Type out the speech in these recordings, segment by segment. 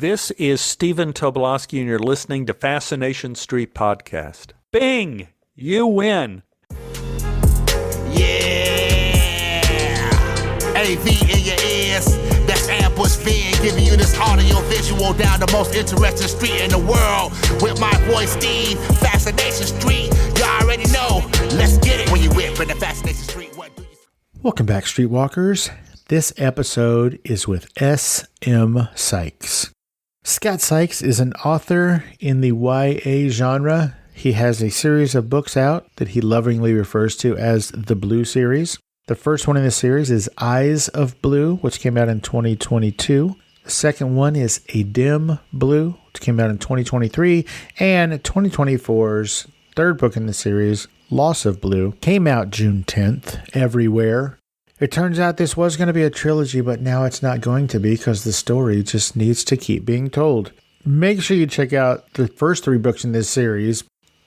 This is Stephen Tobolowsky, and you're listening to Fascination Street Podcast. Bing! You win! Yeah! AV in your ears, that's Ambush Van, giving you this audio visual down the most interesting street in the world. With my boy Steve, Fascination Street, you already know. Let's get it when you whip in the Fascination Street. What do you... Welcome back, Streetwalkers. This episode is with S.M. Sykes. Scott Sykes is an author in the YA genre. He has a series of books out that he lovingly refers to as the Blue series. The first one in the series is Eyes of Blue, which came out in 2022. The second one is A Dim Blue, which came out in 2023. And 2024's third book in the series, Loss of Blue, came out June 10th everywhere. It turns out this was going to be a trilogy, but now it's not going to be because the story just needs to keep being told. Make sure you check out the first three books in this series.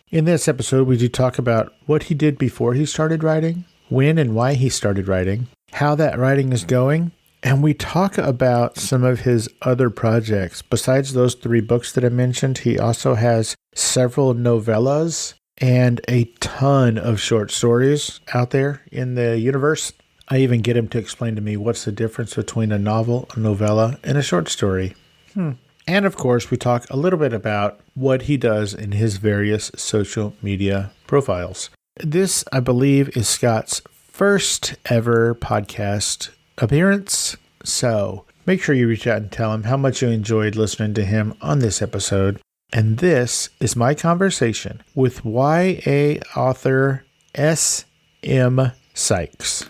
In this episode, we do talk about what he did before he started writing, when and why he started writing, how that writing is going, and we talk about some of his other projects. Besides those three books that I mentioned, he also has several novellas and a ton of short stories out there in the universe. I even get him to explain to me what's the difference between a novel, a novella, and a short story. And of course, we talk a little bit about what he does in his various social media profiles. This, I believe, is Scott's first ever podcast appearance. So make sure you reach out and tell him how much you enjoyed listening to him on this episode. And this is my conversation with YA author S.M. Sykes.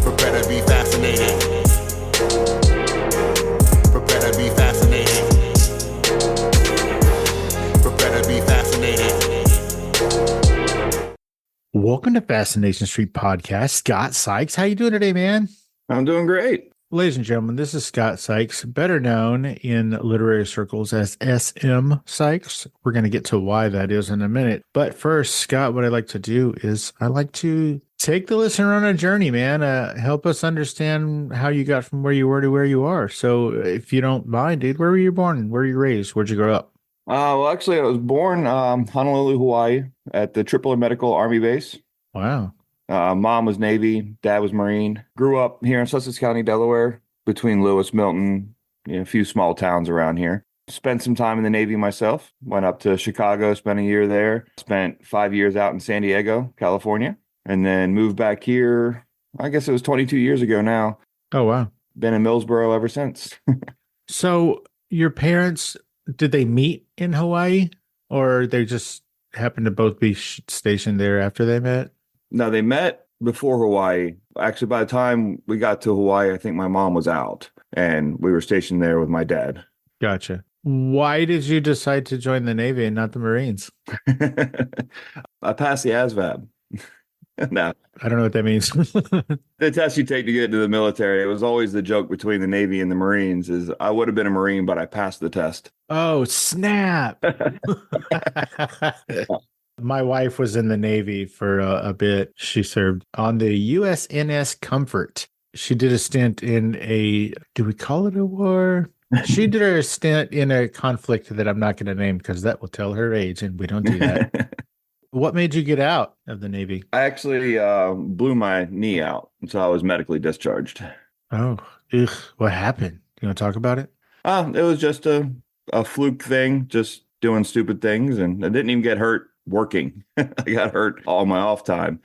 Prepare to be fascinated. Prepare to be fascinated. Prepare to be fascinated. Welcome to Fascination Street Podcast. Scott Sykes. How you doing today, man? I'm doing great. Ladies and gentlemen, this is Scott Sykes, better known in literary circles as S.M. Sykes. We're going to get to why that is in a minute. But first, Scott, what I like to do is I like to take the listener on a journey, man. Help us understand how you got from where you were to where you are. So if you don't mind, dude, where were you born? Where were you raised? Where'd you grow up? Well, actually, I was born Honolulu, Hawaii, at the AAA Medical Army Base. Wow. Mom was Navy, dad was Marine. Grew up here in Sussex County, Delaware, between Lewis, Milton, a few small towns around here. Spent some time in the Navy myself. Went up to Chicago, spent a year there. Spent 5 years out in San Diego, California, and then moved back here. I guess it was 22 years ago now. Oh, wow. Been in Millsboro ever since. So your parents, did they meet in Hawaii, or they just happened to both be stationed there after they met? No, they met before Hawaii. Actually, by the time we got to Hawaii, I think my mom was out and we were stationed there with my dad. Gotcha. Why did you decide to join the Navy and not the Marines? I passed the ASVAB. No, I don't know what that means. the test you take to get into the military, it was always the joke between the Navy and the Marines is I would have been a Marine, but I passed the test. Oh, snap. My wife was in the Navy for a bit. She served on the USNS Comfort. She did a stint in do we call it a war? She did a stint in a conflict that I'm not going to name because that will tell her age, and we don't do that. What made you get out of the Navy? I actually blew my knee out, so I was medically discharged. Oh, ugh. What happened? You want to talk about it? It was just a fluke thing, just doing stupid things, and I didn't even get hurt working. I got hurt all my off time,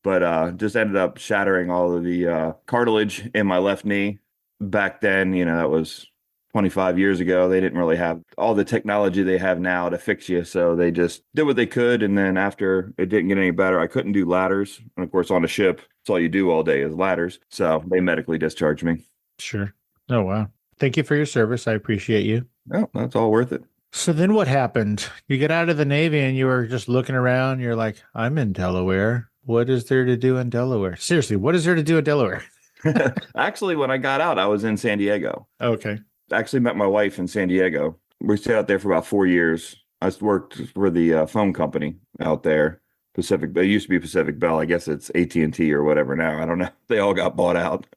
but just ended up shattering all of the cartilage in my left knee. Back then, that was 25 years ago. They didn't really have all the technology they have now to fix you. So they just did what they could. And then after it didn't get any better, I couldn't do ladders. And of course, on a ship, that's all you do all day is ladders. So they medically discharged me. Sure. Oh, wow. Thank you for your service. I appreciate you. Oh, that's all worth it. So then what happened? You get out of the Navy and you were just looking around. You're like, I'm in Delaware. What is there to do in Delaware? Seriously, what is there to do in Delaware? Actually, when I got out, I was in San Diego. Okay. I actually met my wife in San Diego. We stayed out there for about 4 years. I worked for the phone company out there, Pacific. It used to be Pacific Bell. I guess it's AT&T or whatever now. I don't know. They all got bought out.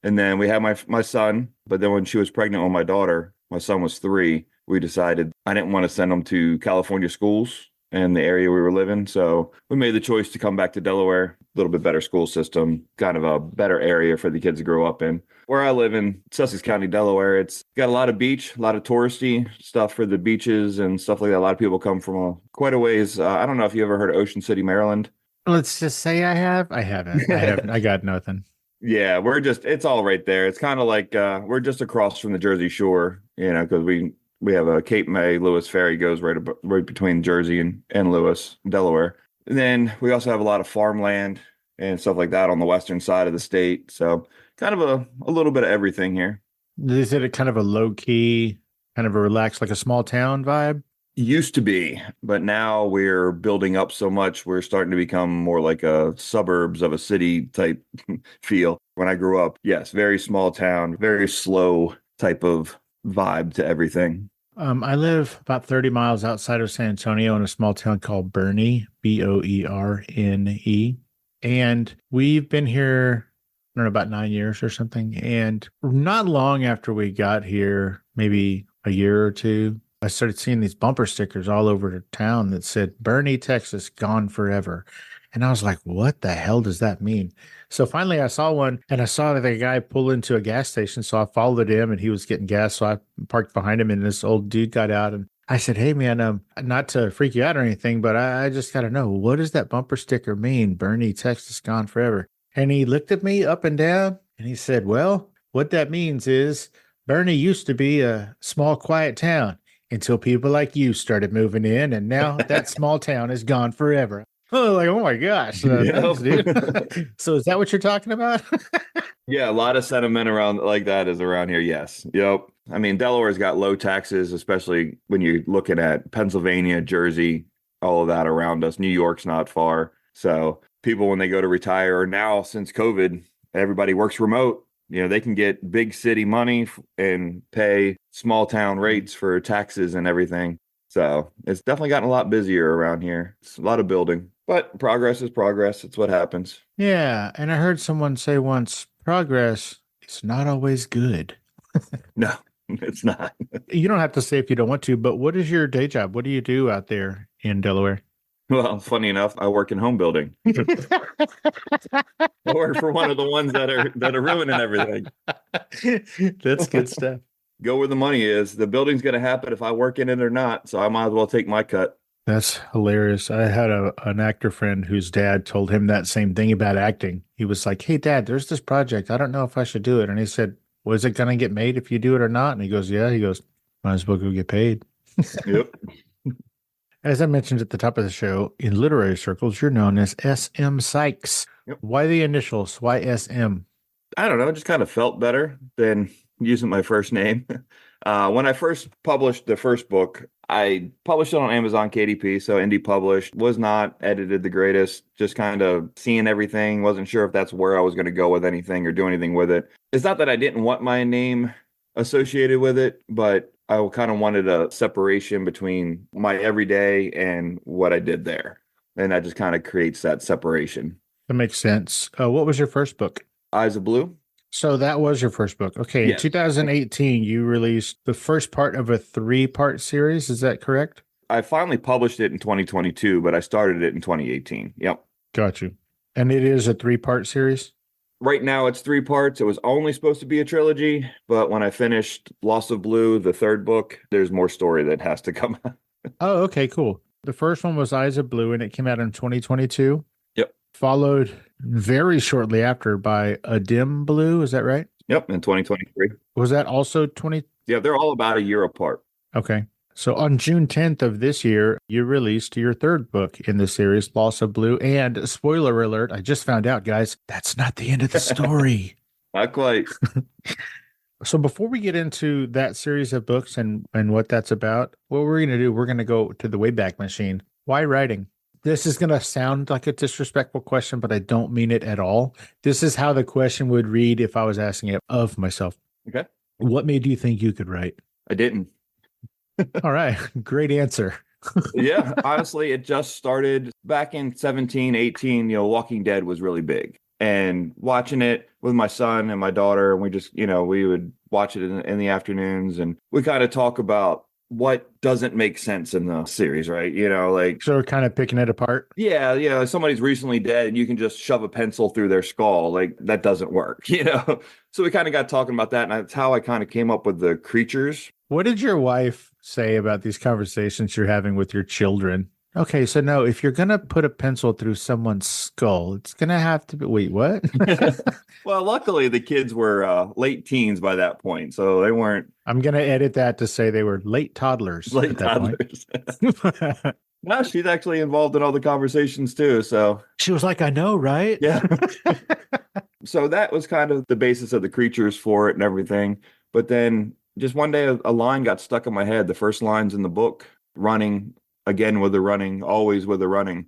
And then we had my son. But then when she was pregnant with my daughter, my son was 3, we decided I didn't want to send him to California schools in the area we were living. So we made the choice to come back to Delaware, a little bit better school system, kind of a better area for the kids to grow up in. Where I live in Sussex County, Delaware, it's got a lot of beach, a lot of touristy stuff for the beaches and stuff like that. A lot of people come from quite a ways. I don't know if you ever heard of Ocean City, Maryland. Let's just say I have. I haven't. I got nothing. Yeah, it's all right there. It's kind of like we're just across from the Jersey Shore, because we have a Cape May Lewis ferry goes right between Jersey and Lewis, Delaware. And then we also have a lot of farmland and stuff like that on the western side of the state. So kind of a little bit of everything here. Is it a kind of a low key, kind of a relaxed, like a small town vibe? Used to be, but now we're building up so much, we're starting to become more like a suburbs of a city type feel. When I grew up, yes, very small town, very slow type of vibe to everything. I live about 30 miles outside of San Antonio in a small town called Boerne, Boerne. And we've been here, I don't know, about 9 years or something. And not long after we got here, maybe a year or two, I started seeing these bumper stickers all over the town that said, Boerne, Texas, gone forever. And I was like, what the hell does that mean? So finally I saw one, and I saw the guy pull into a gas station. So I followed him, and he was getting gas. So I parked behind him, and this old dude got out, and I said, hey man, not to freak you out or anything, but I just got to know, what does that bumper sticker mean? Boerne, Texas, gone forever. And he looked at me up and down, and he said, well, what that means is Boerne used to be a small, quiet town until people like you started moving in, and now that small town is gone forever. Oh, like, oh my gosh. Thanks, dude. So is that what you're talking about? Yeah, a lot of sentiment around like that is around here. Yes. Yep. I mean, Delaware's got low taxes, especially when you're looking at Pennsylvania, Jersey, all of that around us. New York's not far. So people, when they go to retire, or now since COVID, everybody works remote. They can get big city money and pay small town rates for taxes and everything. So it's definitely gotten a lot busier around here. It's a lot of building, but progress is progress. It's what happens. Yeah. And I heard someone say once, progress is not always good. No, it's not. You don't have to say if you don't want to, but what is your day job? What do you do out there in Delaware? Well, funny enough, I work in home building. I work for one of the ones that are ruining everything. That's good stuff. Go where the money is. The building's going to happen if I work in it or not. So I might as well take my cut. That's hilarious. I had an actor friend whose dad told him that same thing about acting. He was like, hey, Dad, there's this project. I don't know if I should do it. And he said, was it going to get made if you do it or not? And he goes, yeah. He goes, might as well go get paid. Yep. As I mentioned at the top of the show, in literary circles, you're known as S.M. Sykes. Yep. Why the initials? Why S.M.? I don't know. It just kind of felt better than using my first name. When I first published the first book, I published it on Amazon KDP, so indie published, was not edited the greatest, just kind of seeing everything, wasn't sure if that's where I was going to go with anything or do anything with it. It's not that I didn't want my name associated with it, but I kind of wanted a separation between my everyday and what I did there. And that just kind of creates that separation. That makes sense. What was your first book? Eyes of Blue. So that was your first book. Okay. Yes. In 2018, you released the first part of a 3-part series. Is that correct? I finally published it in 2022, but I started it in 2018. Yep. Got you. And it is a 3-part series? Right now it's 3 parts. It was only supposed to be a trilogy, but when I finished Loss of Blue, the 3rd book, there's more story that has to come out. Oh, okay, cool. The first one was Eyes of Blue, and it came out in 2022. Yep. Followed very shortly after by A Dim Blue. Is that right? Yep, in 2023. Was that also 20? Yeah, they're all about a year apart. Okay. So on June 10th of this year, you released your 3rd book in the series, Loss of Blue. And spoiler alert, I just found out, guys, that's not the end of the story. Not quite. So before we get into that series of books and what that's about, what we're going to do, we're going to go to the Wayback Machine. Why writing? This is going to sound like a disrespectful question, but I don't mean it at all. This is how the question would read if I was asking it of myself. Okay. What made you think you could write? I didn't. All right. Great answer. Yeah, honestly, it just started back in 17, 18. Walking Dead was really big. and watching it with my son and my daughter. And we just, we would watch it in the afternoons, and we kind of talk about what doesn't make sense in the series, right? Like, So we're kind of picking it apart. yeah, somebody's recently dead and you can just shove a pencil through their skull. Like, that doesn't work, So we kind of got talking about that. And that's how I kind of came up with the creatures. What did your wife say about these conversations you're having with your children? Okay, so no, if you're going to put a pencil through someone's skull, it's going to have to be, wait, what? Well, luckily the kids were late teens by that point. So they weren't I'm going to edit that to say they were late toddlers. late at that toddlers. point. No, she's actually involved in all the conversations too. So She was like, I know, right? yeah. So that was kind of the basis of the creatures for it and everything. But then just one day a line got stuck in my head. The first lines in the book, running, again with the running, always with the running.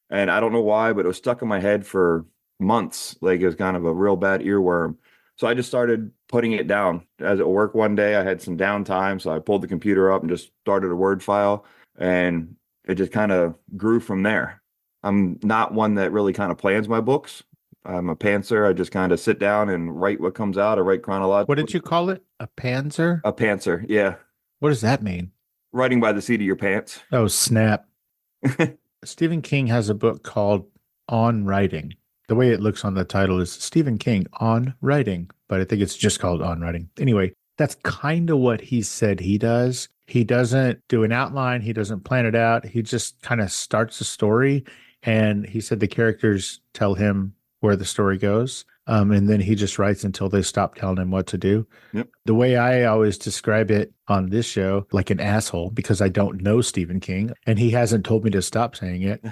And I don't know why, but it was stuck in my head for months. Like, it was kind of a real bad earworm. So I just started putting it down. As at work one day, I had some downtime. So I pulled the computer up and just started a Word file. And it just kind of grew from there. I'm not one that really kind of plans my books. I'm a pantser. I just kind of sit down and write what comes out. I write chronologically. What did you call it? A panzer? A pantser, yeah. What does that mean? Writing by the seat of your pants. Oh, snap. Stephen King has a book called On Writing. The way it looks on the title is Stephen King on Writing, but I think it's just called On Writing. Anyway, that's kind of what he said he does. He doesn't do an outline. He doesn't plan it out. He just kind of starts a story. And he said the characters tell him where the story goes. And then he just writes until they stop telling him what to do. Yep. The way I always describe it on this show, like an asshole, because I don't know Stephen King and he hasn't told me to stop saying it.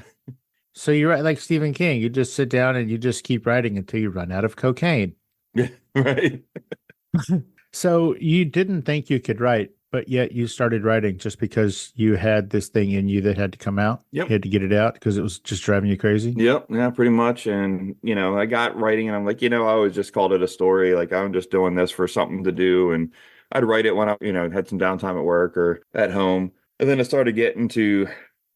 So you write like Stephen King. You just sit down and you just keep writing until you run out of cocaine. Yeah, right. So you didn't think you could write, but yet you started writing just because you had this thing in you that had to come out. Yep. You had to get it out because it was just driving you crazy. Yep. Yeah, pretty much. And, I got writing and I'm like, I always just called it a story. Like, I'm just doing this for something to do. And I'd write it when I, had some downtime at work or at home. And then I started getting to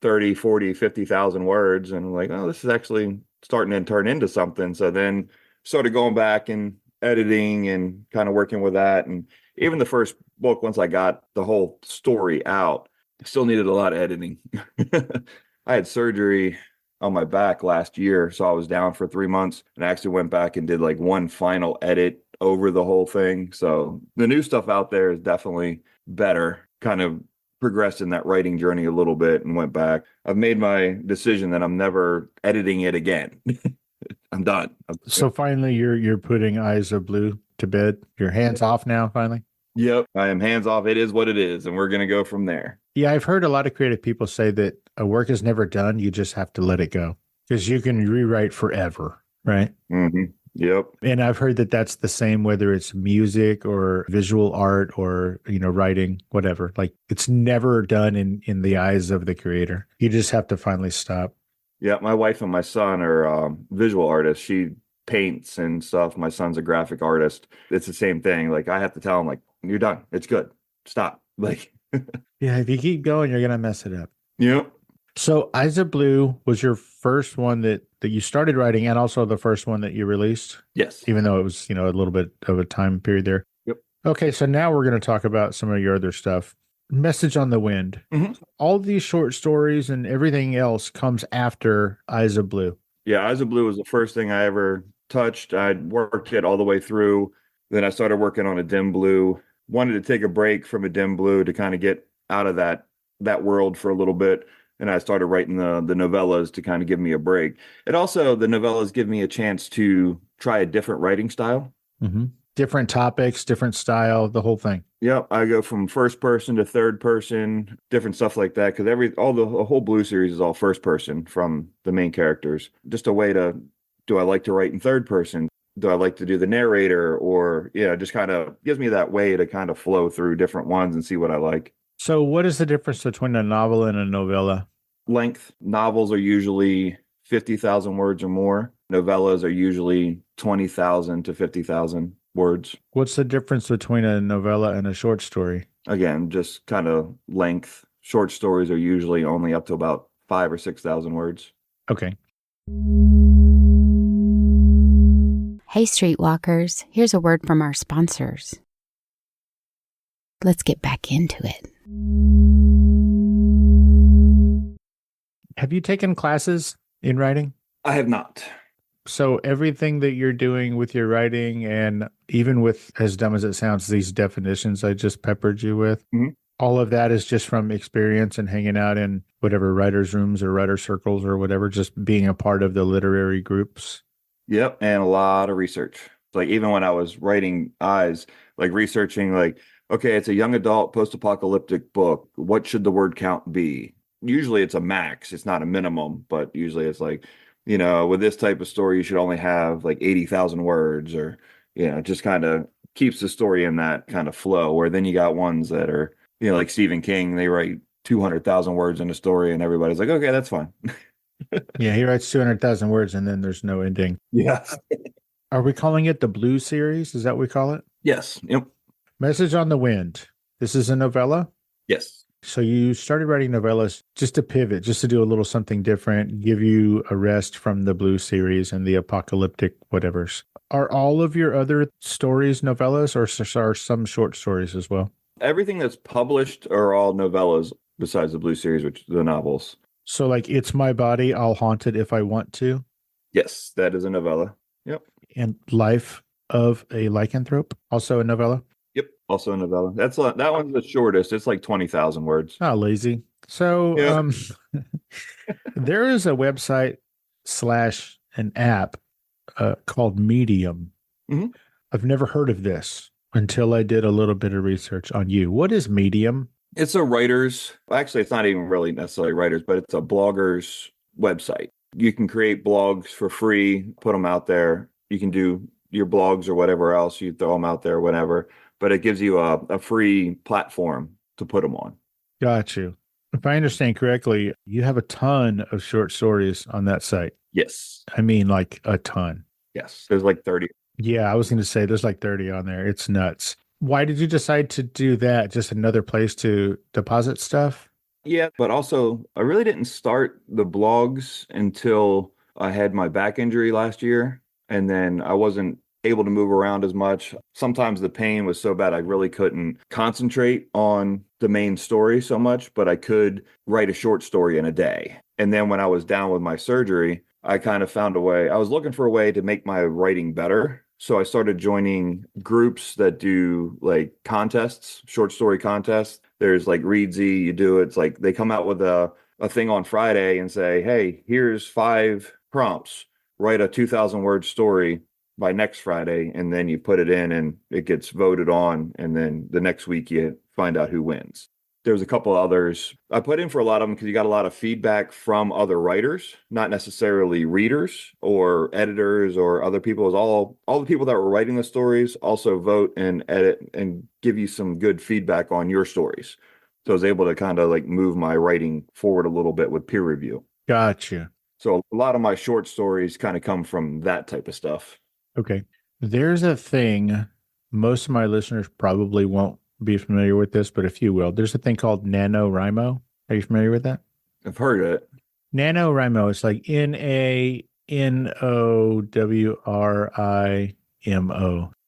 30, 40, 50,000 words. And I'm like, oh, this is actually starting to turn into something. So then started going back and editing and kind of working with that. And even the first book, once I got the whole story out, still needed a lot of editing. I had surgery on my back last year, so I was down for 3 months, and I actually went back and did like one final edit over the whole thing. So the new stuff out there is definitely better. Kind of progressed in that writing journey a little bit and went back. I've made my decision that I'm never editing it again. I'm done. So finally you're putting Eyes of Blue to bed. Your hands off now, finally? Yep. I am hands off. It is what it is. And we're going to go from there. Yeah, I've heard a lot of creative people say that a work is never done. You just have to let it go because you can rewrite forever, right? Mm-hmm. Yep. And I've heard that that's the same, whether it's music or visual art or, writing, whatever. Like, it's never done in the eyes of the creator. You just have to finally stop. Yeah. My wife and my son are visual artists. She paints and stuff. My son's a graphic artist. It's the same thing. Like, I have to tell him, like, you're done. It's good. Stop. Like, Yeah, if you keep going, you're going to mess it up. yep. So Eyes of Blue was your first one that you started writing and also the first one that you released, Yes. even though it was, a little bit of a time period there. Yep. Okay, so now we're going to talk about some of your other stuff. Message on the Wind. Mm-hmm. All these short stories and everything else comes after Eyes of Blue. Yeah. Eyes of Blue was the first thing I ever touched. I worked it all the way through. Then I started working on a dim blue. Wanted to take a break from a dim blue to kind of get out of that world for a little bit. And I started writing the novellas to kind of give me a break. It also, the novellas give me a chance to try a different writing style. Mm-hmm. Different topics, different style, the whole thing. Yep. I go from first person to third person, different stuff like that. Cause the whole blue series is all first person from the main characters. Just a way to, do I like to write in third person? Do I like to do the narrator? Or, just kind of gives me that way to kind of flow through different ones and see what I like. So what is the difference between a novel and a novella? Length. Novels are usually 50,000 words or more. Novellas are usually 20,000 to 50,000 words. What's the difference between a novella and a short story? Again, just kind of length. Short stories are usually only up to about 5,000 or 6,000 words. Okay. Hey, Streetwalkers, here's a word from our sponsors. Let's get back into it. Have you taken classes in writing? I have not. So everything that you're doing with your writing, and even with, as dumb as it sounds, these definitions I just peppered you with, all of that is just from experience and hanging out in whatever writers' rooms or writer circles or whatever, just being a part of the literary groups. Yep, and a lot of research. Like even when I was writing Eyes, like researching, like, okay, it's a young adult post-apocalyptic book. What should the word count be? Usually it's a max, it's not a minimum, but usually it's like, with this type of story, you should only have like 80,000 words, or, just kind of keeps the story in that kind of flow. Where then you got ones that are, like Stephen King, they write 200,000 words in a story and everybody's like, okay, that's fine. Yeah, he writes 200,000 words and then there's no ending. Yeah. Are we calling it the Blue series? Is that what we call it? Yes. Yep. Message on the Wind. This is a novella? Yes. So you started writing novellas just to pivot, just to do a little something different, give you a rest from the Blue series and the apocalyptic whatevers. Are all of your other stories novellas, or are some short stories as well? Everything that's published are all novellas besides the Blue series, which are the novels. So like It's My Body, I'll Haunt It If I Want To. Yes, that is a novella. Yep. And Life of a Lycanthrope, also a novella. Yep, also a novella. That one's the shortest. It's like 20,000 words. Oh, lazy. So there is a website / an app called Medium. Mm-hmm. I've never heard of this until I did a little bit of research on you. What is Medium? It's a writer's, actually, it's not even really necessarily writers, but it's a blogger's website. You can create blogs for free, put them out there. You can do your blogs or whatever else, you throw them out there, whatever. But it gives you a free platform to put them on. Got you. If I understand correctly, you have a ton of short stories on that site. Yes. I mean, like a ton. Yes. There's like 30. Yeah, I was going to say there's like 30 on there. It's nuts. Why did you decide to do that? Just another place to deposit stuff? Yeah, but also I really didn't start the blogs until I had my back injury last year. And then I wasn't able to move around as much. Sometimes the pain was so bad I really couldn't concentrate on the main story so much, but I could write a short story in a day. And then when I was down with my surgery, I kind of found a way. I was looking for a way to make my writing better. So I started joining groups that do like contests, short story contests. There's like Readsy, you do it. It's like they come out with a thing on Friday and say, hey, here's 5 prompts. Write a 2,000 word story by next Friday. And then you put it in and it gets voted on. And then the next week you find out who wins. There's a couple others. I put in for a lot of them because you got a lot of feedback from other writers, not necessarily readers or editors or other people. It was all the people that were writing the stories also vote and edit and give you some good feedback on your stories. So I was able to kind of like move my writing forward a little bit with peer review. Gotcha. So a lot of my short stories kind of come from that type of stuff. Okay. There's a thing, most of my listeners probably won't be familiar with this, but if you will, there's a thing called NaNoWriMo. Are you familiar with that? I've heard it. NaNoWriMo is like NaNoWriMo.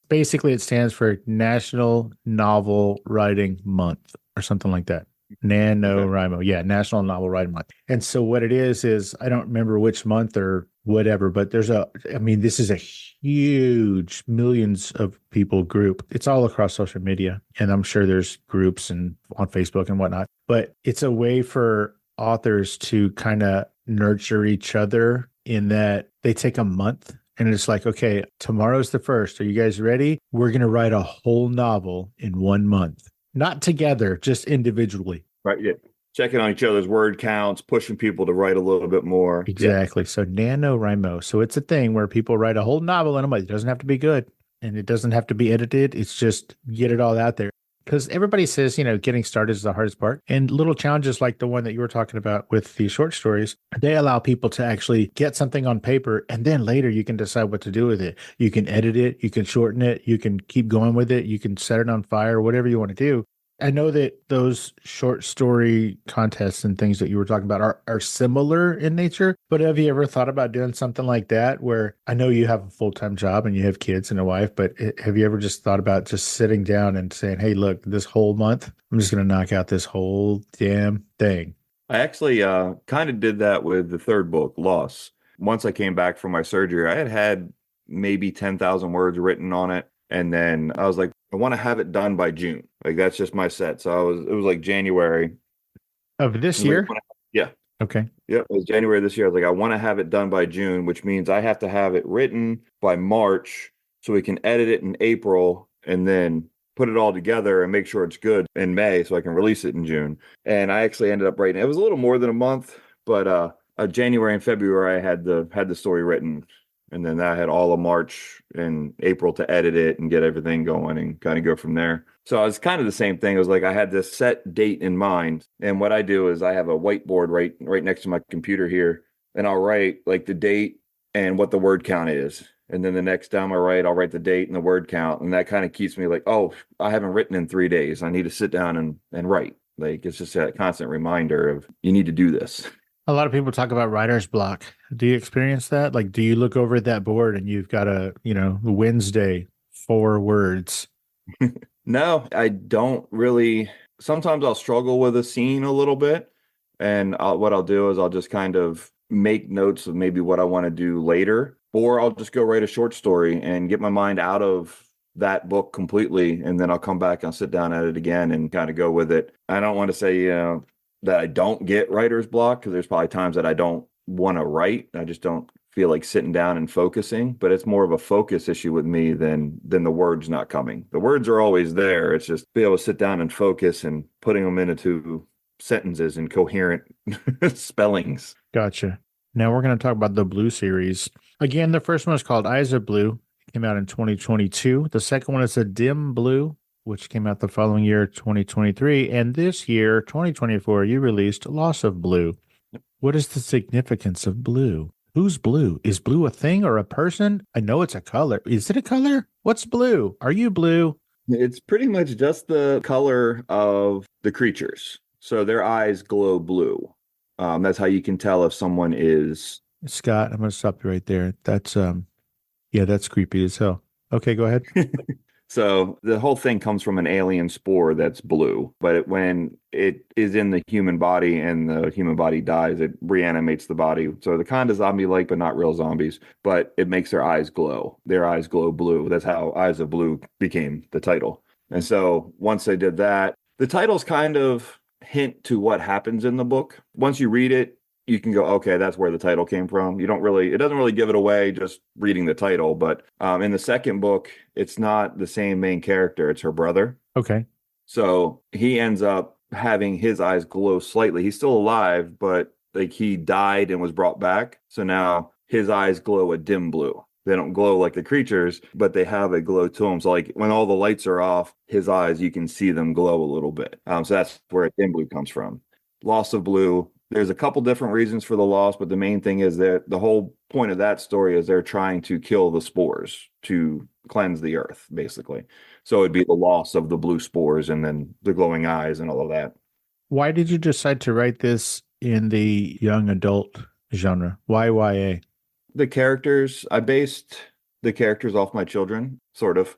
Basically, it stands for National Novel Writing Month or something like that. NaNoWriMo. Yeah, National Novel Writing Month. And so what it is I don't remember which month or whatever, but this is a huge millions of people group. It's all across social media. And I'm sure there's groups and on Facebook and whatnot, but it's a way for authors to kind of nurture each other in that they take a month and it's like, okay, tomorrow's the 1st. Are you guys ready? We're going to write a whole novel in 1 month, not together, just individually. Right. Yeah. Checking on each other's word counts, pushing people to write a little bit more. Exactly. Yeah. So NaNoWriMo. So it's a thing where people write a whole novel in a month. It doesn't have to be good and it doesn't have to be edited. It's just get it all out there. Because everybody says, getting started is the hardest part. And little challenges like the one that you were talking about with the short stories, they allow people to actually get something on paper. And then later you can decide what to do with it. You can edit it. You can shorten it. You can keep going with it. You can set it on fire, whatever you want to do. I know that those short story contests and things that you were talking about are similar in nature, but have you ever thought about doing something like that where I know you have a full-time job and you have kids and a wife, but have you ever just thought about just sitting down and saying, hey, look, this whole month, I'm just going to knock out this whole damn thing? I actually kind of did that with the third book, Loss. Once I came back from my surgery, I had maybe 10,000 words written on it. And then I was like, I want to have it done by June. Like that's just my set. So it was like January. Of this Like, year? yeah. Okay. Yep. It was January this year. I was like, I want to have it done by June, which means I have to have it written by March so we can edit it in April and then put it all together and make sure it's good in May so I can release it in June. And I actually ended up writing, it was a little more than a month, but January and February I had the story written. And then I had all of March and April to edit it and get everything going and kind of go from there. So it's kind of the same thing. It was like I had this set date in mind. And what I do is I have a whiteboard right next to my computer here. And I'll write like the date and what the word count is. And then the next time I'll write the date and the word count. And that kind of keeps me like, oh, I haven't written in 3 days. I need to sit down and write. Like it's just a constant reminder of you need to do this. A lot of people talk about writer's block. Do you experience that? Like, do you look over at that board and you've got Wednesday, 4 words? No, I don't really. Sometimes I'll struggle with a scene a little bit. And what I'll do is I'll just kind of make notes of maybe what I want to do later. Or I'll just go write a short story and get my mind out of that book completely. And then I'll come back and I'll sit down at it again and kind of go with it. I don't want to say, that I don't get writer's block because there's probably times that I don't want to write. I just don't feel like sitting down and focusing, but it's more of a focus issue with me than the words not coming. The words are always there. It's just be able to sit down and focus and putting them into sentences and coherent spellings. Gotcha. Now we're going to talk about the Blue series. Again, the first one is called Eyes of Blue. It came out in 2022. The second one is A Dim Blue, which came out the following year, 2023. And this year, 2024, you released Loss of Blue. What is the significance of blue? Who's blue? Is blue a thing or a person? I know it's a color. Is it a color? What's blue? Are you blue? It's pretty much just the color of the creatures. So their eyes glow blue. That's how you can tell if someone is. Scott, I'm going to stop you right there. That's, that's creepy as hell. Okay, go ahead. So the whole thing comes from an alien spore that's blue, but when it is in the human body and the human body dies, it reanimates the body. So they're kind of zombie-like, but not real zombies, but it makes their eyes glow. Their eyes glow blue. That's how Eyes of Blue became the title. And so once they did that, the titles kind of hint to what happens in the book. Once you read it, you can go, okay, that's where the title came from. It doesn't really give it away just reading the title. But in the second book, it's not the same main character. It's her brother. Okay. So he ends up having his eyes glow slightly. He's still alive, but like he died and was brought back. So now his eyes glow a dim blue. They don't glow like the creatures, but they have a glow to them. So like when all the lights are off, his eyes, you can see them glow a little bit. So that's where a dim blue comes from. Loss of Blue. There's a couple different reasons for the loss, but the main thing is that the whole point of that story is they're trying to kill the spores to cleanse the earth, basically. So it'd be the loss of the blue spores and then the glowing eyes and all of that. Why did you decide to write this in the young adult genre? Why YA? The characters, I based the characters off my children, sort of.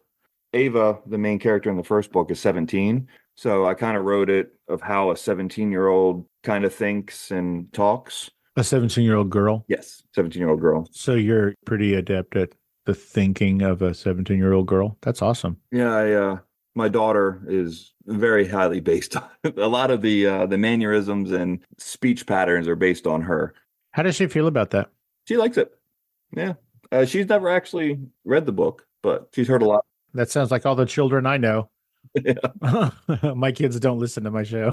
Ava, the main character in the first book, is 17. So I kind of wrote it of how a 17-year-old kind of thinks and talks. A 17-year-old girl? Yes, 17-year-old girl. So you're pretty adept at the thinking of a 17-year-old girl. That's awesome. Yeah, my daughter is very highly based on a lot of the mannerisms and speech patterns are based on her. How does she feel about that? She likes it. Yeah. She's never actually read the book, but she's heard a lot. That sounds like all the children I know. Yeah. My kids don't listen to my show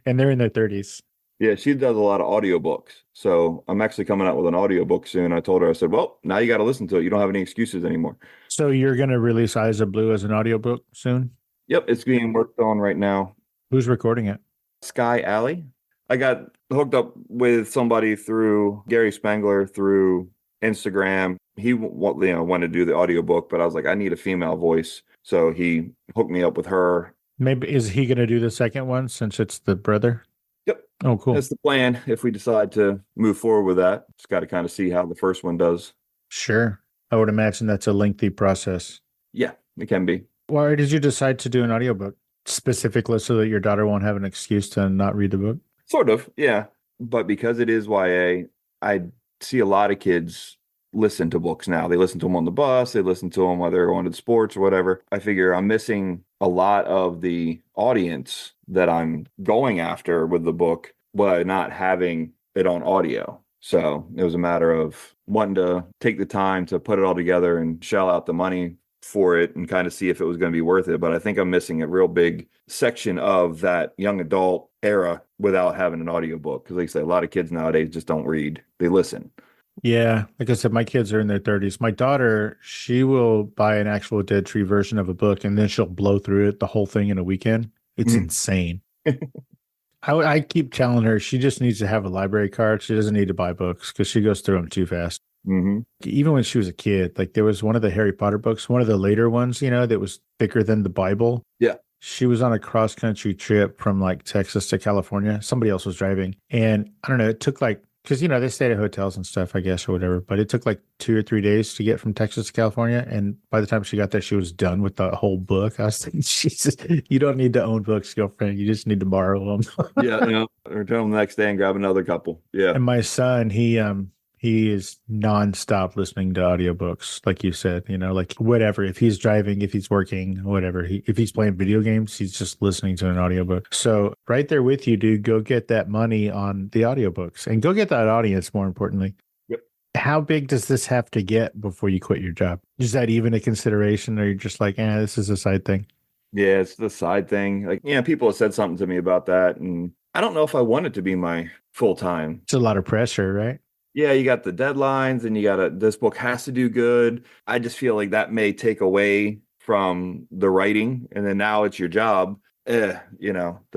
and they're in their 30s. Yeah, she does a lot of audiobooks. So I'm actually coming out with an audiobook soon. I told her, I said, well, now you got to listen to it. You don't have any excuses anymore. So you're going to release Eyes of Blue as an audiobook soon? Yep, it's being worked on right now. Who's recording it? Sky Alley. I got hooked up with somebody through Gary Spangler through Instagram. He wanted to do the audiobook, but I was like, I need a female voice. So he hooked me up with her. Maybe is he going to do the second one since it's the brother? Yep. Oh, cool. That's the plan. If we decide to move forward with that, just got to kind of see how the first one does. Sure. I would imagine that's a lengthy process. Yeah, it can be. Why did you decide to do an audiobook specifically so that your daughter won't have an excuse to not read the book? Sort of, yeah. But because it is YA, I see a lot of kids listen to books now. They listen to them on the bus, they listen to them while they're going to sports or whatever. I figure I'm missing a lot of the audience that I'm going after with the book by not having it on audio. So it was a matter of wanting to take the time to put it all together and shell out the money for it and kind of see if it was going to be worth it. But I think I'm missing a real big section of that young adult era without having an audiobook. Because like I say, a lot of kids nowadays just don't read, they listen. Yeah. Like I said, my kids are in their 30s. My daughter, she will buy an actual Dead Tree version of a book and then she'll blow through it, the whole thing in a weekend. It's insane. I keep telling her she just needs to have a library card. She doesn't need to buy books because she goes through them too fast. Even when she was a kid, like there was one of the Harry Potter books, one of the later ones, that was thicker than the Bible. Yeah. She was on a cross country trip from like Texas to California. Somebody else was driving. And I don't know, it took like, because, they stayed at hotels and stuff, I guess, or whatever. But it took like 2 or 3 days to get from Texas to California. And by the time she got there, she was done with the whole book. I was thinking, Jesus, you don't need to own books, girlfriend. You just need to borrow them. Yeah. Or tell them the next day and grab another couple. Yeah. And my son, he is nonstop listening to audiobooks, like you said, like whatever. If he's driving, if he's working, whatever. If he's playing video games, he's just listening to an audiobook. So right there with you, dude, go get that money on the audiobooks and go get that audience, more importantly. Yep. How big does this have to get before you quit your job? Is that even a consideration, or you're just like, this is a side thing? Yeah, it's the side thing. Like, people have said something to me about that. And I don't know if I want it to be my full time. It's a lot of pressure, right? Yeah, you got the deadlines and this book has to do good. I just feel like that may take away from the writing. And then now it's your job. Do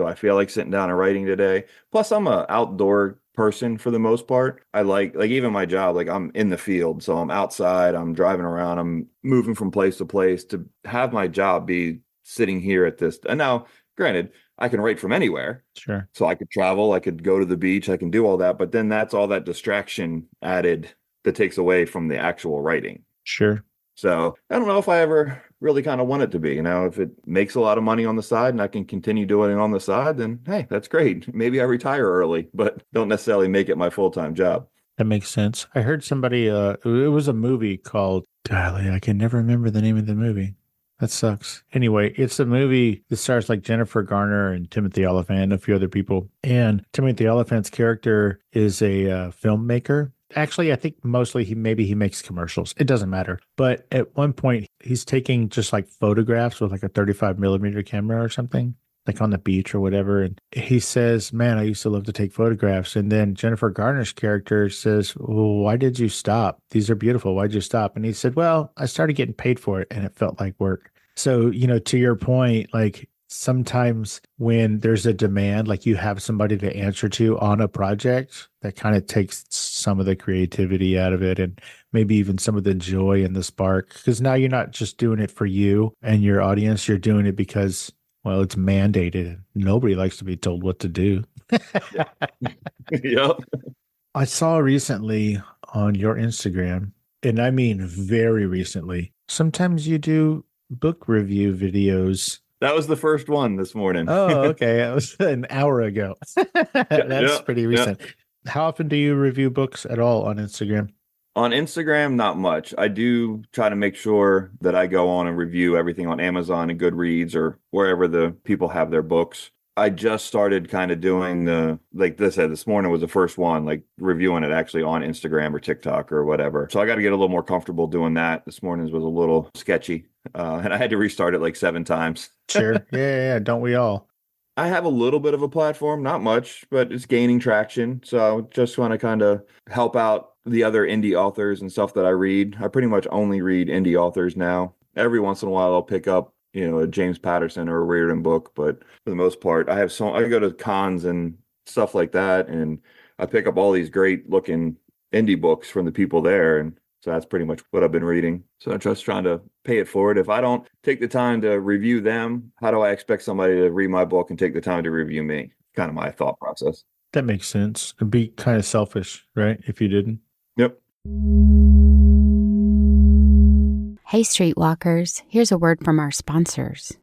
I feel like sitting down and writing today? Plus, I'm an outdoor person for the most part. I like even my job, like I'm in the field. So I'm outside, I'm driving around, I'm moving from place to place. To have my job be sitting here at this. And now, granted, I can write from anywhere. Sure. So I could travel, I could go to the beach, I can do all that. But then that's all that distraction added that takes away from the actual writing. Sure. So I don't know if I ever really kind of want it to be. If it makes a lot of money on the side and I can continue doing it on the side, then hey, that's great. Maybe I retire early, but don't necessarily make it my full-time job. That makes sense. I heard somebody, it was a movie called, golly, I can never remember the name of the movie. That sucks. Anyway, it's a movie that stars like Jennifer Garner and Timothy Olyphant and a few other people. And Timothy Olyphant's character is a filmmaker. Actually, I think mostly he makes commercials. It doesn't matter. But at one point, he's taking just like photographs with like a 35 millimeter camera or something, like on the beach or whatever. And he says, man, I used to love to take photographs. And then Jennifer Garner's character says, well, why did you stop? These are beautiful. Why'd you stop? And he said, well, I started getting paid for it and it felt like work. So, to your point, like sometimes when there's a demand, like you have somebody to answer to on a project, that kind of takes some of the creativity out of it and maybe even some of the joy and the spark. Because now you're not just doing it for you and your audience, you're doing it because, well, it's mandated. Nobody likes to be told what to do. Yep. I saw recently on your Instagram, and I mean very recently, sometimes you do book review videos. That was the first one this morning. Oh, okay. That was an hour ago. That's pretty recent. How often do you review books at all on Instagram? On Instagram, not much. I do try to make sure that I go on and review everything on Amazon and Goodreads or wherever the people have their books. I just started kind of doing this morning was the first one, like reviewing it actually on Instagram or TikTok or whatever. So I got to get a little more comfortable doing that. This morning's was a little sketchy. And I had to restart it like 7 times. Sure. Yeah. Don't we all? I have a little bit of a platform, not much, but it's gaining traction. So I just want to kind of help out the other indie authors and stuff that I read. I pretty much only read indie authors now. Every once in a while, I'll pick up, a James Patterson or a Reardon book. But for the most part, I go to cons and stuff like that. And I pick up all these great looking indie books from the people there. And so that's pretty much what I've been reading. So I'm just trying to pay it forward. If I don't take the time to review them, how do I expect somebody to read my book and take the time to review me? Kind of my thought process. That makes sense. It'd be kind of selfish, right? If you didn't. Yep. Hey, Streetwalkers, here's a word from our sponsors.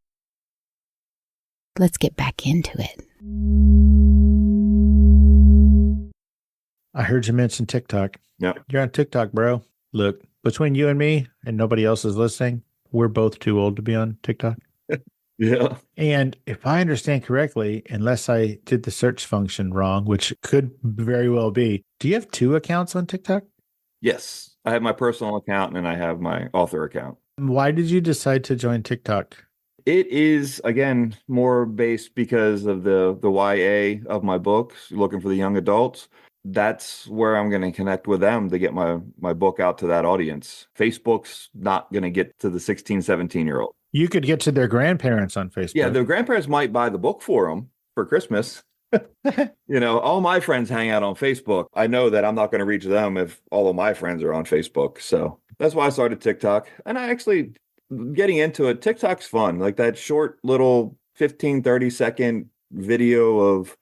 Let's get back into it. I heard you mention TikTok. Yep. You're on TikTok, bro. Look, between you and me and nobody else is listening, we're both too old to be on TikTok. Yeah. And if I understand correctly, unless I did the search function wrong, which could very well be, do you have 2 accounts on TikTok? Yes. I have my personal account and I have my author account. Why did you decide to join TikTok? It is, again, more based because of the YA of my books, looking for the young adults. That's where I'm going to connect with them to get my book out to that audience. Facebook's not going to get to the 16, 17-year-old. You could get to their grandparents on Facebook. Yeah, their grandparents might buy the book for them for Christmas. All my friends hang out on Facebook. I know that I'm not going to reach them if all of my friends are on Facebook. So that's why I started TikTok. And I actually, getting into it, TikTok's fun. Like that short little 15, 30-second video of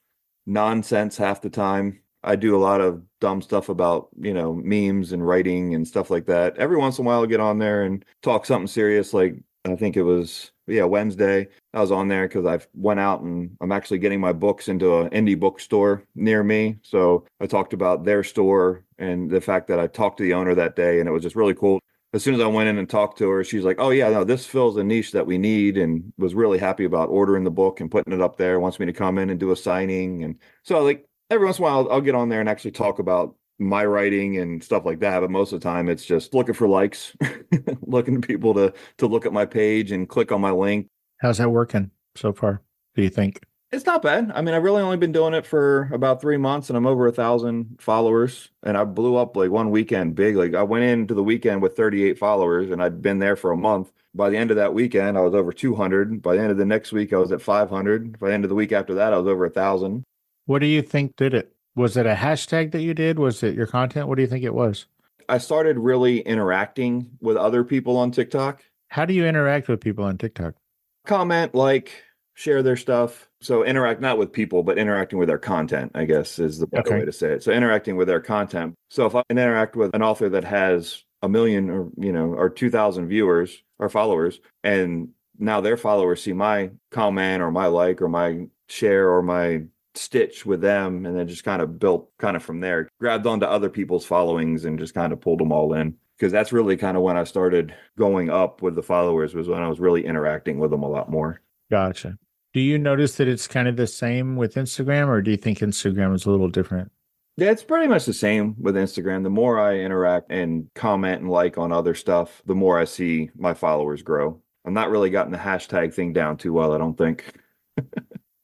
nonsense half the time. I do a lot of dumb stuff about, memes and writing and stuff like that. Every once in a while, I'll get on there and talk something serious. Like, I think it was, Wednesday. I was on there because I went out and I'm actually getting my books into an indie bookstore near me. So I talked about their store and the fact that I talked to the owner that day, and it was just really cool. As soon as I went in and talked to her, she's like, oh, yeah, no, this fills a niche that we need, and was really happy about ordering the book and putting it up there, wants me to come in and do a signing. And so, like, every once in a while, I'll get on there and actually talk about my writing and stuff like that. But most of the time, it's just looking for likes, looking to people to look at my page and click on my link. How's that working so far, do you think? It's not bad. I mean, I've really only been doing it for about 3 months, and I'm over 1,000 followers. And I blew up like one weekend big. Like, I went into the weekend with 38 followers, and I'd been there for a month. By the end of that weekend, I was over 200. By the end of the next week, I was at 500. By the end of the week after that, I was over 1,000. What do you think did it? Was it a hashtag that you did? Was it your content? What do you think it was? I started really interacting with other people on TikTok. How do you interact with people on TikTok? Comment, like, share their stuff. So interact not with people, but interacting with their content, I guess, is the better way to say it. So interacting with their content. So if I interact with an author that has 1 million or 2,000 viewers or followers, and now their followers see my comment or my like or my share or my stitch with them, and then just kind of built kind of from there, grabbed onto other people's followings and just kind of pulled them all in. Because that's really kind of when I started going up with the followers, was when I was really interacting with them a lot more. Gotcha. Do you notice that it's kind of the same with Instagram, or do you think Instagram is a little different? Yeah, it's pretty much the same with Instagram. The more I interact and comment and like on other stuff, the more I see my followers grow. I'm not really gotten the hashtag thing down too well, I don't think.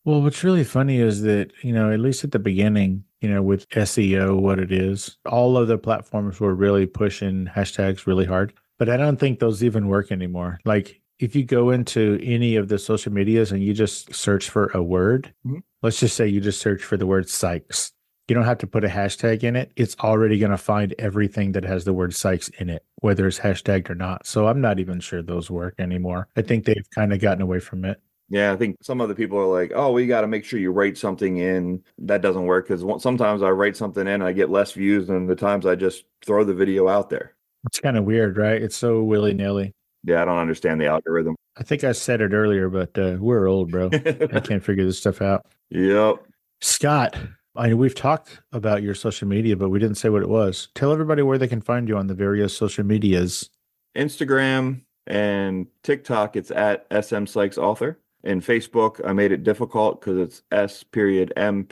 Well, what's really funny is that, at least at the beginning, with SEO, what it is, all of the platforms were really pushing hashtags really hard. But I don't think those even work anymore. Like, if you go into any of the social medias and you just search for a word, let's just say you just search for the word Sykes. You don't have to put a hashtag in it. It's already going to find everything that has the word Sykes in it, whether it's hashtagged or not. So I'm not even sure those work anymore. I think they've kind of gotten away from it. Yeah, I think some other people are like, oh, we got to make sure you write something in. That doesn't work, because sometimes I write something in and I get less views than the times I just throw the video out there. It's kind of weird, right? It's so willy-nilly. Yeah, I don't understand the algorithm. I think I said it earlier, but we're old, bro. I can't figure this stuff out. Yep. Scott, we've talked about your social media, but we didn't say what it was. Tell everybody where they can find you on the various social medias. Instagram and TikTok, it's at SM Sykes Author. And Facebook, I made it difficult because it's S.M.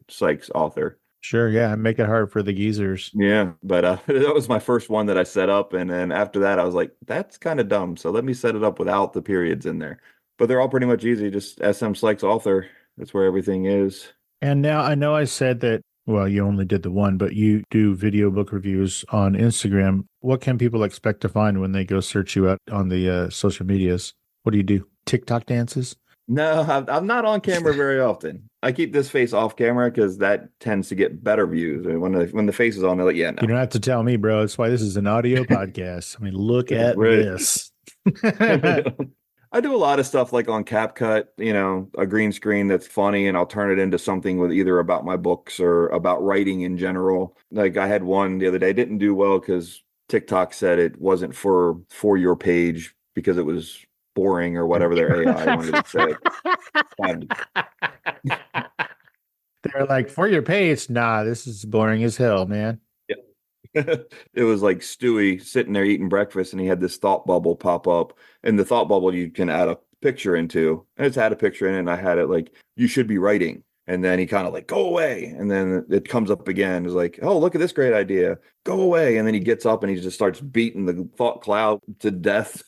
Sykes Author. Sure, yeah, make it hard for the geezers. Yeah, but that was my first one that I set up. And then after that, I was like, that's kind of dumb. So let me set it up without the periods in there. But they're all pretty much easy. Just SM Sykes Author. That's where everything is. And now I know I said that, well, you only did the one, but you do video book reviews on Instagram. What can people expect to find when they go search you out on the social medias? What do you do? TikTok dances? No, I'm not on camera very often. I keep this face off camera because that tends to get better views. When the face is on, they're like, yeah, no. You don't have to tell me, bro. That's why this is an audio podcast. I mean, look at this. I do a lot of stuff like on CapCut, a green screen that's funny, and I'll turn it into something with either about my books or about writing in general. Like I had one the other day, didn't do well because TikTok said it wasn't for your page because it was boring or whatever their AI wanted to say. They're like, for your page, nah, this is boring as hell, man. It was like Stewie sitting there eating breakfast, and he had this thought bubble pop up. And the thought bubble you can add a picture into. And it's had a picture in it, and I had it like, you should be writing. And then he kind of like, go away. And then it comes up again. It's like, oh, look at this great idea. Go away. And then he gets up and he just starts beating the thought cloud to death.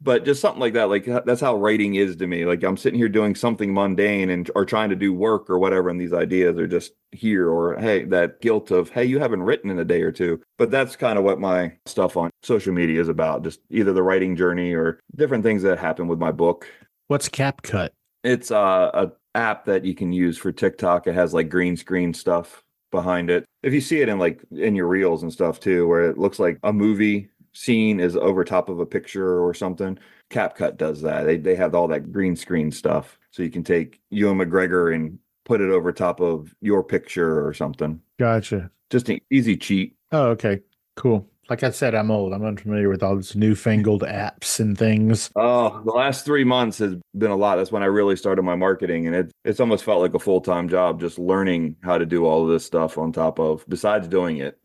But just something like that. Like that's how writing is to me. Like I'm sitting here doing something mundane or trying to do work or whatever. And these ideas are just here, or, hey, that guilt of, hey, you haven't written in a day or two. But that's kind of what my stuff on social media is about. Just either the writing journey or different things that happen with my book. What's CapCut? It's a app that you can use for TikTok. It has like green screen stuff behind it. If you see it in your reels and stuff too, where it looks like a movie scene is over top of a picture or something, CapCut does that. They have all that green screen stuff. So you can take Ewan McGregor and put it over top of your picture or something. Gotcha. Just an easy cheat. Oh, okay. Cool. Like I said, I'm old. I'm unfamiliar with all these newfangled apps and things. Oh, the last 3 months has been a lot. That's when I really started my marketing. And it's almost felt like a full-time job, just learning how to do all of this stuff on top of, besides doing it.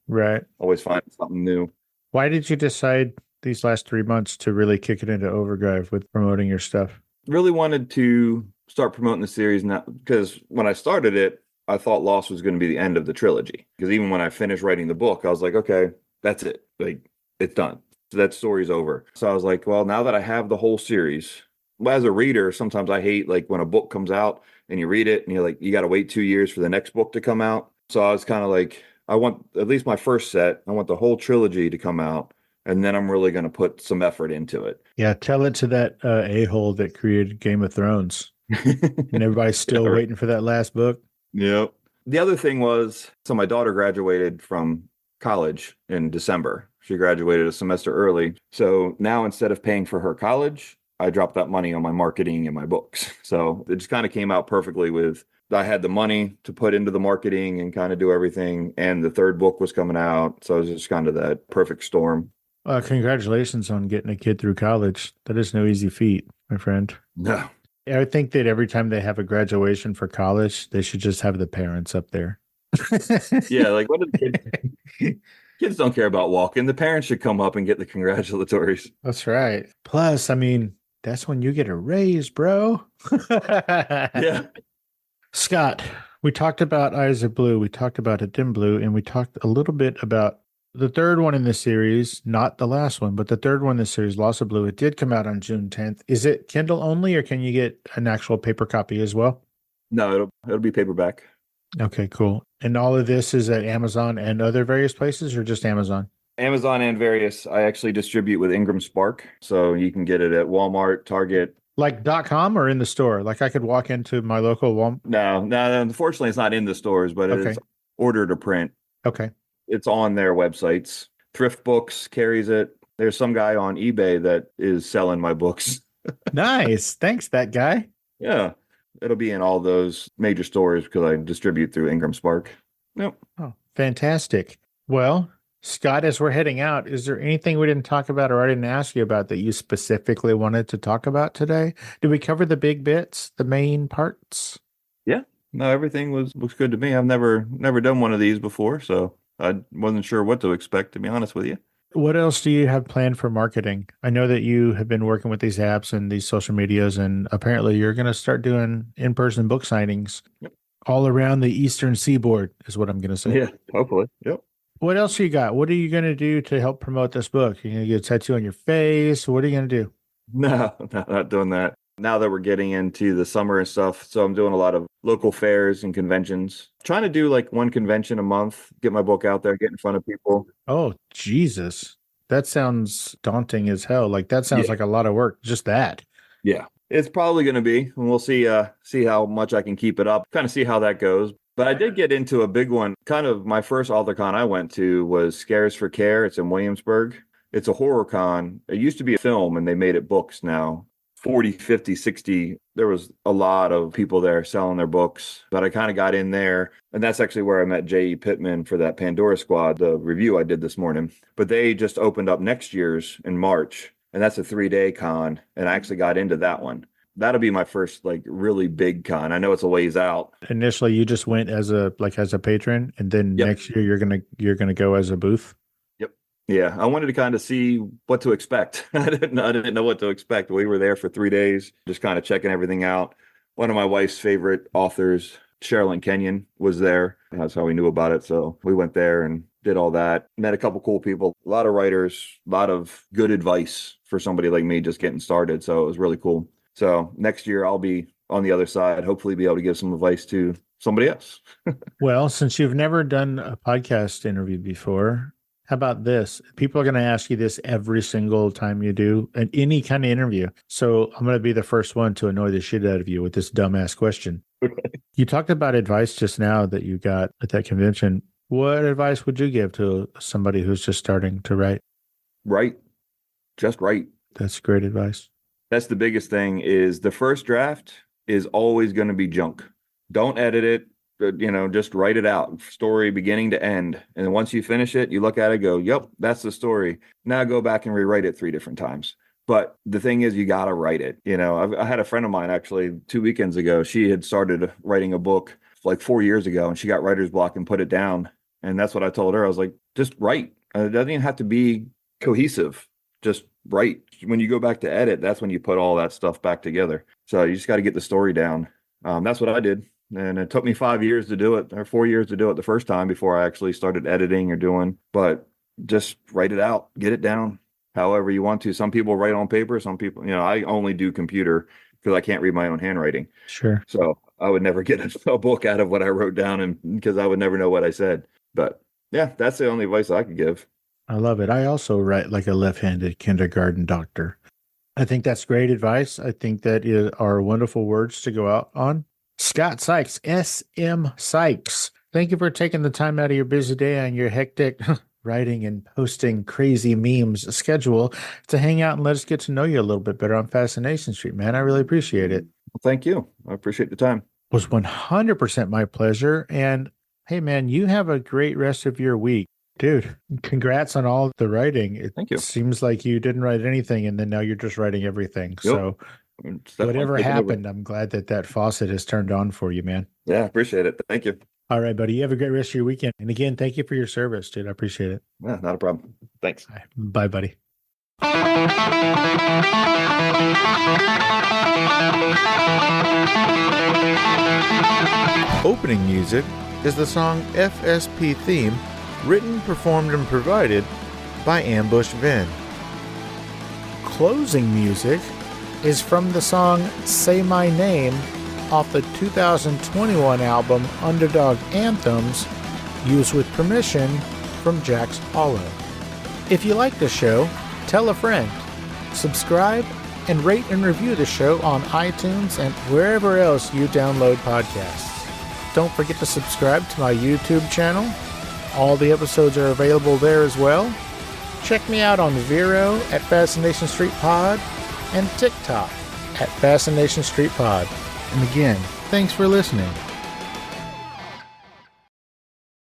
Right. Always finding something new. Why did you decide these last 3 months to really kick it into overdrive with promoting your stuff? Really wanted to start promoting the series now, because when I started it, I thought Lost was going to be the end of the trilogy. Because even when I finished writing the book, I was like, okay, that's it. Like, it's done. So that story's over. So I was like, well, now that I have the whole series, as a reader, sometimes I hate like when a book comes out and you read it and you're like, you got to wait 2 years for the next book to come out. So I was kind of like, I want at least my first set. I want the whole trilogy to come out. And then I'm really going to put some effort into it. Yeah, tell it to that a-hole that created Game of Thrones. And everybody's still waiting for that last book. Yep. The other thing was, so my daughter graduated from college in December. She graduated a semester early. So now instead of paying for her college, I dropped that money on my marketing and my books. So it just kind of came out perfectly with, I had the money to put into the marketing and kind of do everything. And the third book was coming out. So it was just kind of that perfect storm. Congratulations on getting a kid through college. That is no easy feat, my friend. No. I think that every time they have a graduation for college, they should just have the parents up there. Yeah, like what are the kids? Kids don't care about walking. The parents should come up and get the congratulatories. That's right. Plus, I mean, that's when you get a raise, bro. Yeah. Scott, we talked about Eyes of Blue. We talked about A Dim Blue, and we talked a little bit about the third one in the series, not the last one, but the third one in the series, Lost of Blue. It did come out on June 10th. Is it Kindle only, or can you get an actual paper copy as well? No, it'll be paperback. Okay, cool. And all of this is at Amazon and other various places, or just Amazon? Amazon and various. I actually distribute with Ingram Spark, so you can get it at Walmart, Target. Like .com or in the store? Like I could walk into my local Walmart? No, unfortunately, it's not in the stores, but it is order to print. Okay. It's on their websites. Thrift Books carries it. There's some guy on eBay that is selling my books. Nice. Thanks, that guy. Yeah. It'll be in all those major stores because I distribute through Ingram Spark. Yep. Oh, fantastic. Well, Scott, as we're heading out, is there anything we didn't talk about or I didn't ask you about that you specifically wanted to talk about today? Did we cover the big bits, the main parts? Yeah. No, everything looks good to me. I've never done one of these before, so I wasn't sure what to expect, to be honest with you. What else do you have planned for marketing? I know that you have been working with these apps and these social medias, and apparently you're going to start doing in-person book signings all around the Eastern Seaboard, is what I'm going to say. Yeah, hopefully. Yep. What else you got? What are you going to do to help promote this book? You're going to get a tattoo on your face? What are you going to do? No, not doing that. Now that we're getting into the summer and stuff, so I'm doing a lot of local fairs and conventions. Trying to do like one convention a month, get my book out there, get in front of people. Oh, Jesus. That sounds daunting as hell. Like that sounds like a lot of work, just that. Yeah, it's probably going to be, and we'll see how much I can keep it up, kind of see how that goes. But I did get into a big one. Kind of my first AuthorCon I went to was Scares for Care. It's in Williamsburg. It's a horror con. It used to be a film and they made it books now. 40, 50, 60. There was a lot of people there selling their books, but I kind of got in there. And that's actually where I met J.E. Pittman for that Pandora Squad, the review I did this morning. But they just opened up next year's in March, and that's a 3-day con. And I actually got into that one. That'll be my first like really big con. I know it's a ways out. Initially, you just went as a patron, and then Yep. next year you're gonna go as a booth. Yeah, I wanted to kind of see what to expect. I didn't know what to expect. We were there for 3 days, just kind of checking everything out. One of my wife's favorite authors, Sherilyn Kenyon, was there. That's how we knew about it. So we went there and did all that. Met a couple cool people, a lot of writers, a lot of good advice for somebody like me just getting started. So it was really cool. So next year I'll be on the other side, hopefully be able to give some advice to somebody else. Well, since you've never done a podcast interview before, how about this? People are going to ask you this every single time you do any kind of interview. So I'm going to be the first one to annoy the shit out of you with this dumbass question. Okay. You talked about advice just now that you got at that convention. What advice would you give to somebody who's just starting to write? Write. Just write. That's great advice. That's the biggest thing is the first draft is always going to be junk. Don't edit it. Just write it out, story beginning to end. And once you finish it, you look at it, go, yep, that's the story. Now go back and rewrite it 3 different times. But the thing is, you got to write it. I had a friend of mine actually 2 weekends ago. She had started writing a book like 4 years ago, and she got writer's block and put it down. And that's what I told her. I was like, just write. It doesn't even have to be cohesive. Just write. When you go back to edit, that's when you put all that stuff back together. So you just got to get the story down. That's what I did. And it took me 5 years to do it, or 4 years to do it the first time before I actually started editing or doing. But just write it out, get it down however you want to. Some people write on paper. Some people, I only do computer because I can't read my own handwriting. Sure. So I would never get a book out of what I wrote down, and because I would never know what I said. But yeah, that's the only advice I could give. I love it. I also write like a left-handed kindergarten doctor. I think that's great advice. I think that are wonderful words to go out on. Scott Sykes, S.M. Sykes. Thank you for taking the time out of your busy day and your hectic writing and posting crazy memes schedule to hang out and let us get to know you a little bit better on Fascination Street, man. I really appreciate it. Well, thank you. I appreciate the time. It was 100% my pleasure. And hey, man, you have a great rest of your week. Dude, congrats on all the writing. Thank you. It seems like you didn't write anything, and then now you're just writing everything. Yep. So whatever happened, I'm glad that faucet has turned on for you, man. Yeah, appreciate it. Thank you. All right, buddy. You have a great rest of your weekend. And again, thank you for your service, dude. I appreciate it. Yeah, not a problem. Thanks. All right. Bye, buddy. Opening music is the song FSP Theme, written, performed, and provided by Ambush Vin. Closing music is from the song Say My Name off the 2021 album Underdog Anthems, used with permission from Jax Hollow. If you like the show, tell a friend, subscribe, and rate and review the show on iTunes and wherever else you download podcasts. Don't forget to subscribe to my YouTube channel. All the episodes are available there as well. Check me out on Vero at Fascination Street Pod and TikTok at Fascination Street Pod. And again, thanks for listening.